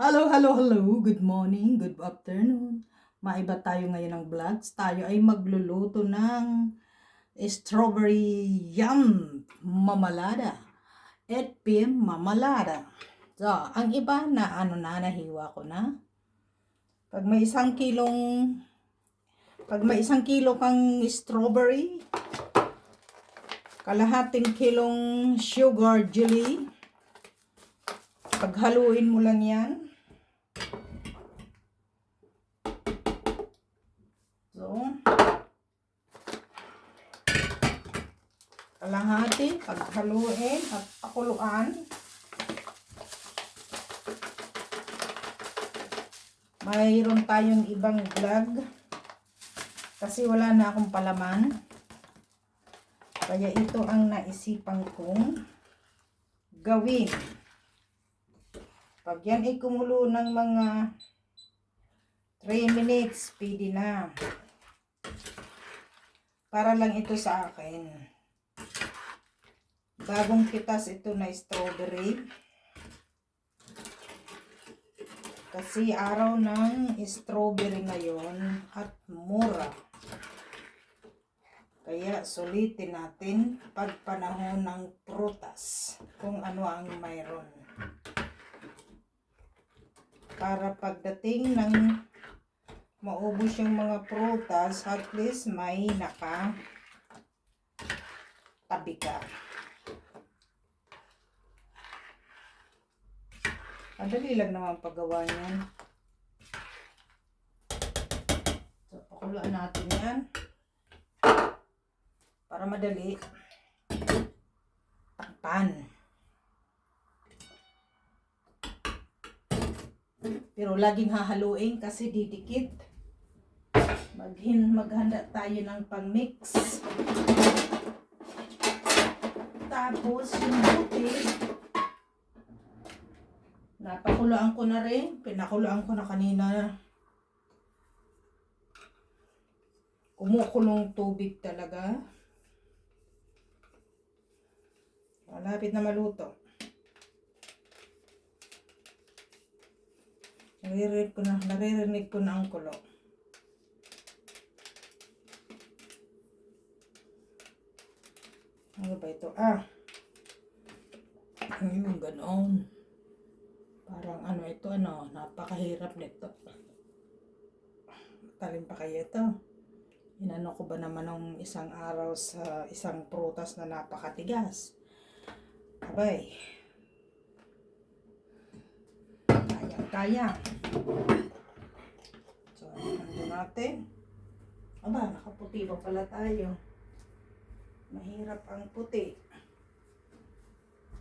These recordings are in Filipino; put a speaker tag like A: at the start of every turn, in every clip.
A: Hello, hello, hello. Good morning, good afternoon. Maiba tayo ngayon ng vlogs. Tayo ay magluluto ng strawberry yum mamalada. 8 p.m. mamalada. So, ang iba na nahiwa ko na. Pag may isang kilo kang strawberry, kalahating kilong sugar jelly, paghaluin mo lang yan. So, kalahati, paghaluin at pakuluan. Mayroon tayong ibang vlog kasi wala na akong palaman. Kaya ito ang naisipan kong gawin. Pag yan ay kumulo ng mga 3 minutes, pwede na. Para lang ito sa akin. Bagong pitas ito na strawberry. Kasi araw ng strawberry ngayon at mura. Kaya sulitin natin pag panahon ng prutas kung ano ang mayroon. Para pagdating ng maubos yung mga prutas, at least may tabi ka. Madali lang naman paggawa niyan. So, pakulaan natin yan. Para madali. Takpan. Pero laging hahaluin kasi didikit. Maghanda tayo ng pang-mix. Tapos yung buti, napakulaan ko na rin. Pinakulaan ko na kanina. Kumukulong tubig talaga. Malapit na maluto. Naririnig ko na ang kulo. Ano ba ito? Yung ganoon. Parang napakahirap nito. Talim pa kaya ito. Inano ko ba naman ng isang araw sa isang prutas na napakatigas? Abay. Kaya. So, ano natin? Aba, nakaputi pa pala tayo. Mahirap ang puti.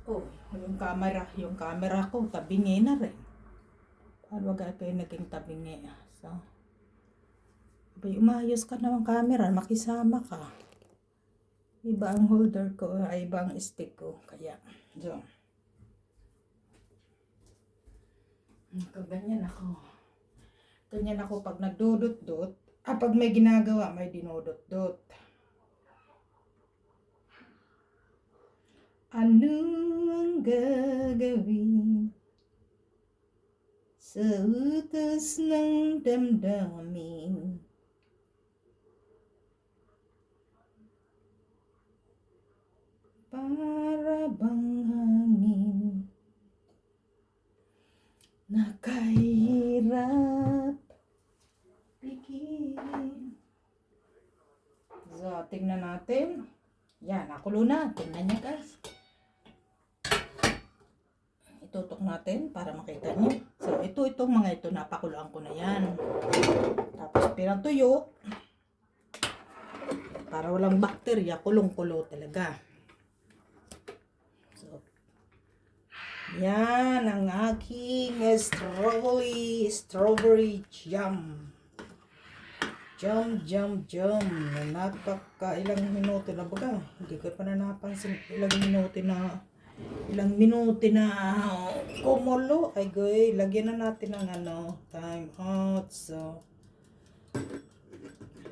A: Oh, yung camera ko, tabingi na rin. Paano ba kayo naging tabingi? So, abay, umayos ka naman camera, makisama ka. Iba ang holder ko, iba ang stick ko. Kaya, so. Ganyan ako pag nagdudot-dot. Pag may ginagawa, may dinudot-dot. Ano ang gagawin sa utos ng damdamin? Para bang hangin nakahirap pigilan. So, tingnan natin. Yan, nakulo na. Tingnan niya, guys. Itutok natin para makita niyo. So, itong mga ito, napakuluan ko na yan. Tapos, pinatuyo. Para walang bakterya, kulong-kulo talaga. So, yan ang aking strawberry jam. Jam. Napaka ilang minuto na baga. Hindi ko pa na napansin ilang minuto na kumulo. Ay goy, lagyan na natin ng time out. So,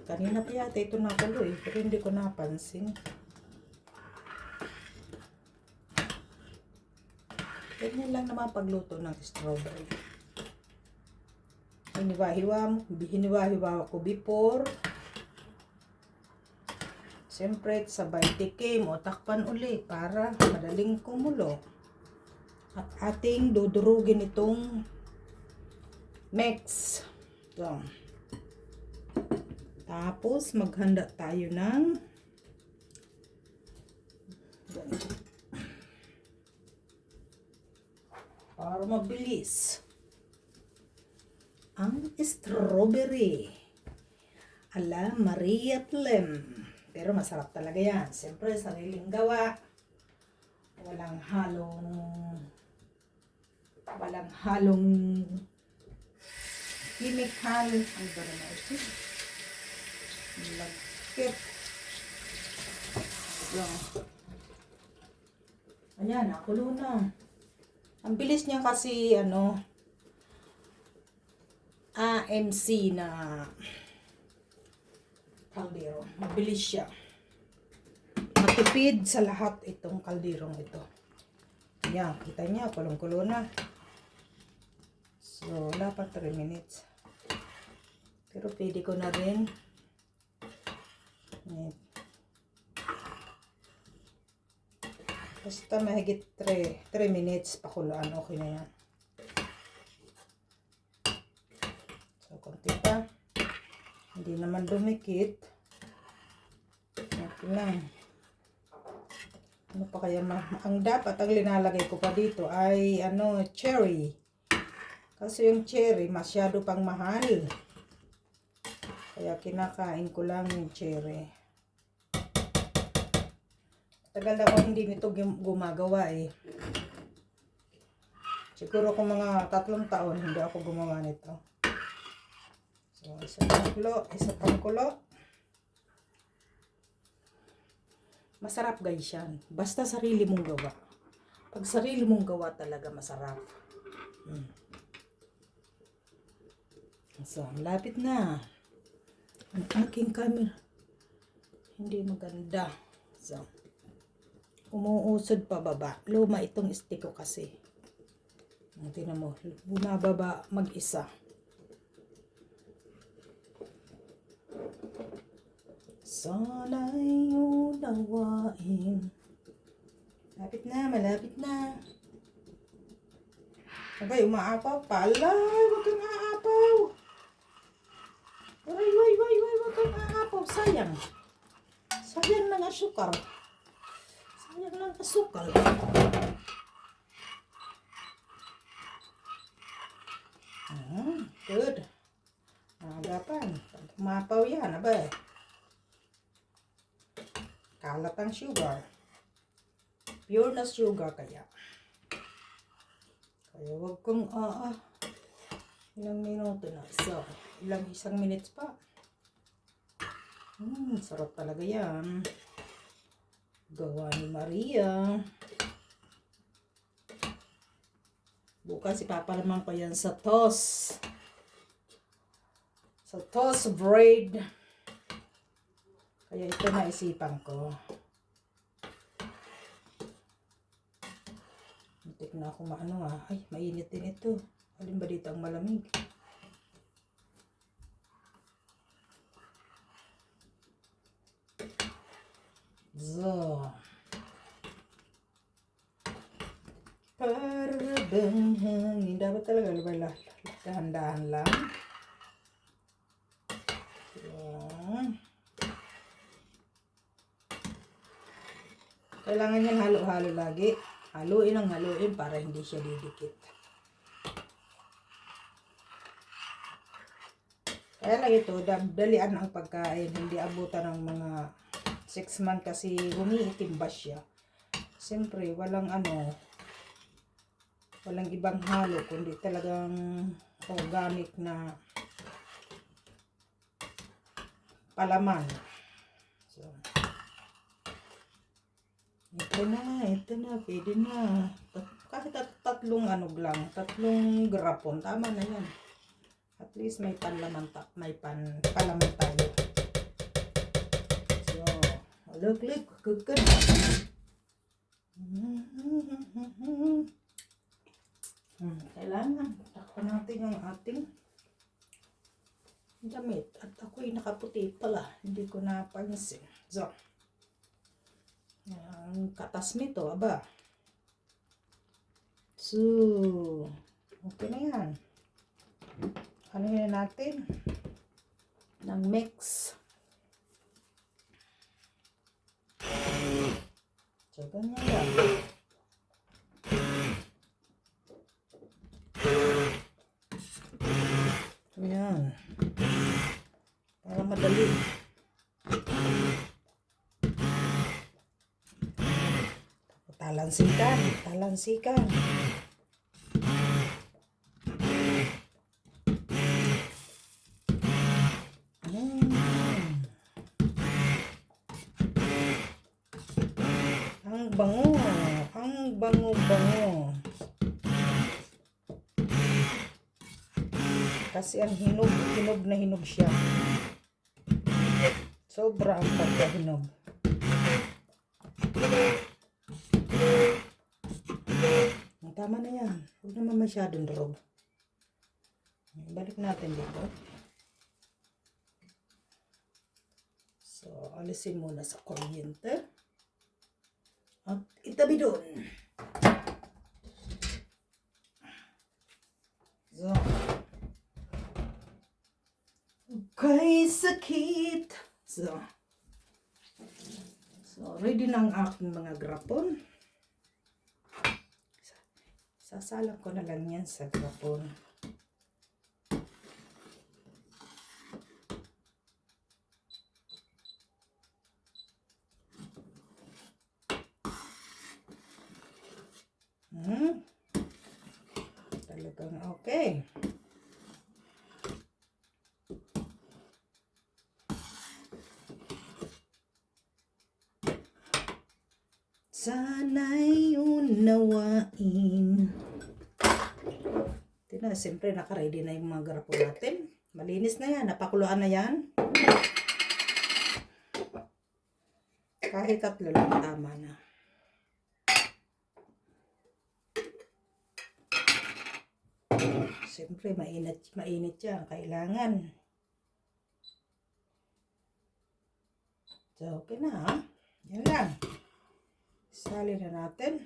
A: kanina pa yata ito nakulo pero hindi ko napansin. Ganyan lang naman pagluto ng strawberry. hiniwa-hiwa ko before. Siyempre, sabay tikim o takpan uli para madaling kumulo. At ating dudurugin itong mix. So, tapos, maghanda tayo ng para mabilis ang strawberry ala Maria Plem. Pero masarap talaga yan. Siyempre, sariling gawa. Walang halong chemical. Ang ba naman ito? Lagkit. So, ayan, nakulo na. Ang bilis niya kasi, AMC na kaldero. Mabilis siya. Matipid sa lahat itong kalderong ito. Ayan, kita niya, kulong-kulo na. So, wala pa 3 minutes. Pero pwede ko na rin. Basta mahigit 3 minutes pakulaan, okay na yan. So, konti pa. Hindi naman dumikit. Okay lang. Ano pa kaya ang dapat ang linalagay ko pa dito ay cherry. Kasi yung cherry masyado pang mahal. Kaya kinakain ko lang yung cherry. Tagal ako hindi nito gumagawa eh. Siguro kung mga 3 taon hindi ako gumawa nito. So, isa pang kulo. Masarap guys yan. Basta sarili mong gawa. Pag sarili mong gawa talaga masarap. So, lapit na. Ang aking camera. Hindi maganda. So, umuusod pa baba. Luma itong stick ko kasi. Tingnan mo. Bumababa mag-isa. Sana'y unawain. Malapit na. Abay, umaapaw pa. Alay, wag kang aapaw. Way, wag kang aapaw. Sayang. Sayang ng asukal. Good. Agapan. Pag umapaw yan, abay. Kalat ang sugar. Pure na sugar kaya. Kaya wag kang ilang minuto na. So, isang minutes pa. Sarap talaga yan. Gawa ni Maria. Bukas ipapalaman ko yan sa toast. Sa toast bread. Kaya ito naisipan ko. Muntik na ako Ay, mainit din ito. Alin ba dito ang malamig? So. Para bang hangin. Dapat talaga dahan-dahan lang. Kailangan yan halo-halo lagi. Haluin ang haluin para hindi siya didikit. Kaya lang ito, dalian ang pagkain. Hindi abutan ng mga 6 months kasi umiitim ba siya. Siyempre, walang ibang halo, kundi talagang organic na palaman. So, ito na, pwede na. Kahit 3 3 grapon, tama na yan. At least may palaman tayo. So, look, good. Kailangan takpan natin yung ating damit. At ako'y nakaputi pala. Hindi ko napansin. So, ang katas nito, aba. So, okay na yan. Ano yun natin? Ng mix. So, ganyan lang. Ayan. Para madali. Talansikan. Talansikan. Ang bango. Ang bango-bango. Kasi ang hinog na hinog siya. Sobra ang pagkahinog. Tama na yan. Huwag naman masyadong durog. Balik natin dito. So, alisin muna sa kuryente. At itabi doon. So, okay, sakit. So, ready na ang aking mga grapon. Sasalang ko na lang yan sa grapon. Talagang okay. Sana'y unawain. Ito na, siyempre naka-ready na yung mga grapo natin. Malinis na yan, napakuluan na yan. Kahit tatlo lang, tama na. Siyempre, mainit yan, kailangan. So, okay na ha. Yan lang. Sali na natin.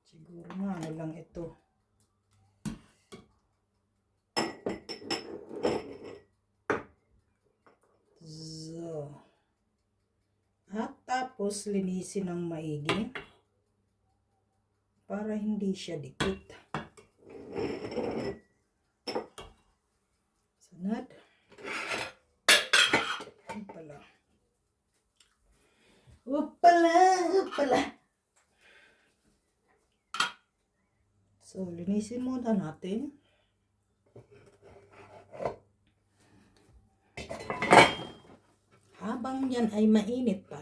A: Siguro na ano lang ito. So. At tapos linisin ng maigi para hindi siya dikit. Sunod. Upala. So, linisin muna natin. Habang yan ay mainit pa,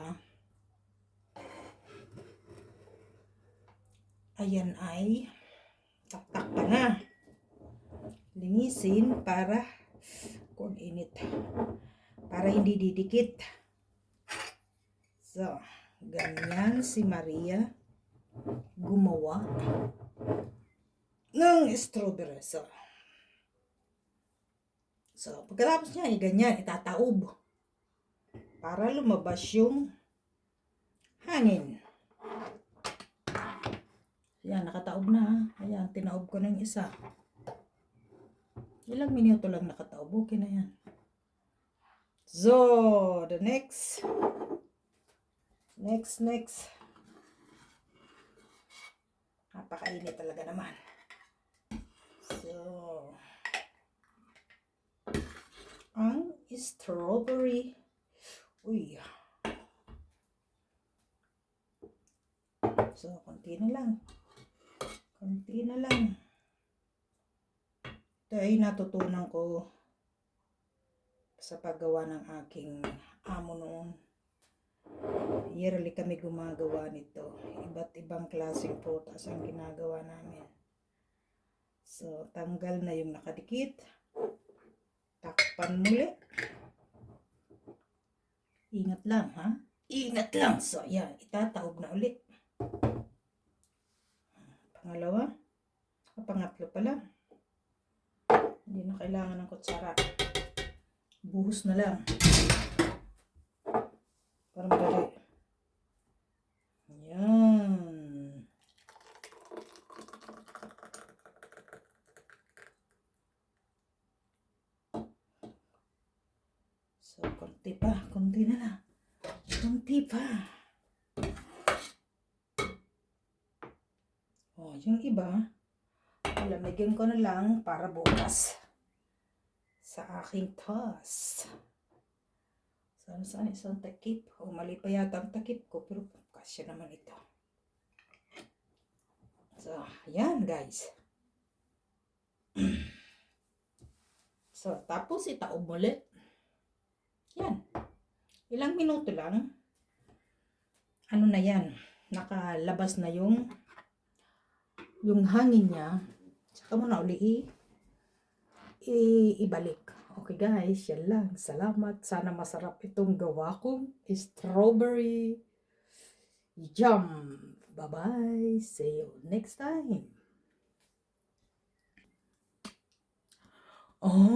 A: ayan ay taktak pa na. Linisin para kung init. Para hindi didikit. So, ganyan si Maria gumawa ng strawberry. So pagkatapos niya, ganyan, itataob para lumabas yung hangin. Yan, nakataob na. Ayan, tinaob ko ng isa. Ilang minuto lang nakataob. Okay na yan. So, the next. Napakainit talaga naman. So, ang strawberry. Uy. So, konti na lang. Ito ay natutunan ko sa paggawa ng aking amo noon. Yearly kami gumagawa nito. Iba't ibang klaseng prutas ang ginagawa namin. So, tanggal na yung nakadikit. Takpan muli. Ingat lang, ha? Ingat lang. So, yan. Itataob na ulit. Pangalawa. ubos na lang. Para madali. Yan. So, konti pa. Konti na lang. Konti pa. Oh, yung iba, lamigin ko na lang para bukas sa aking toast. Saan isang takip? O, mali pa yata ang takip ko, pero kasya naman ito. So, yan guys. So, tapos itaob ulit. Yan. Ilang minuto lang. Ano na yan? Nakalabas na yung hangin niya. Saka mo na uli ibalik. Okay guys, yan lang. Salamat. Sana masarap itong gawa kong strawberry jam. Bye-bye. See you next time. Oh.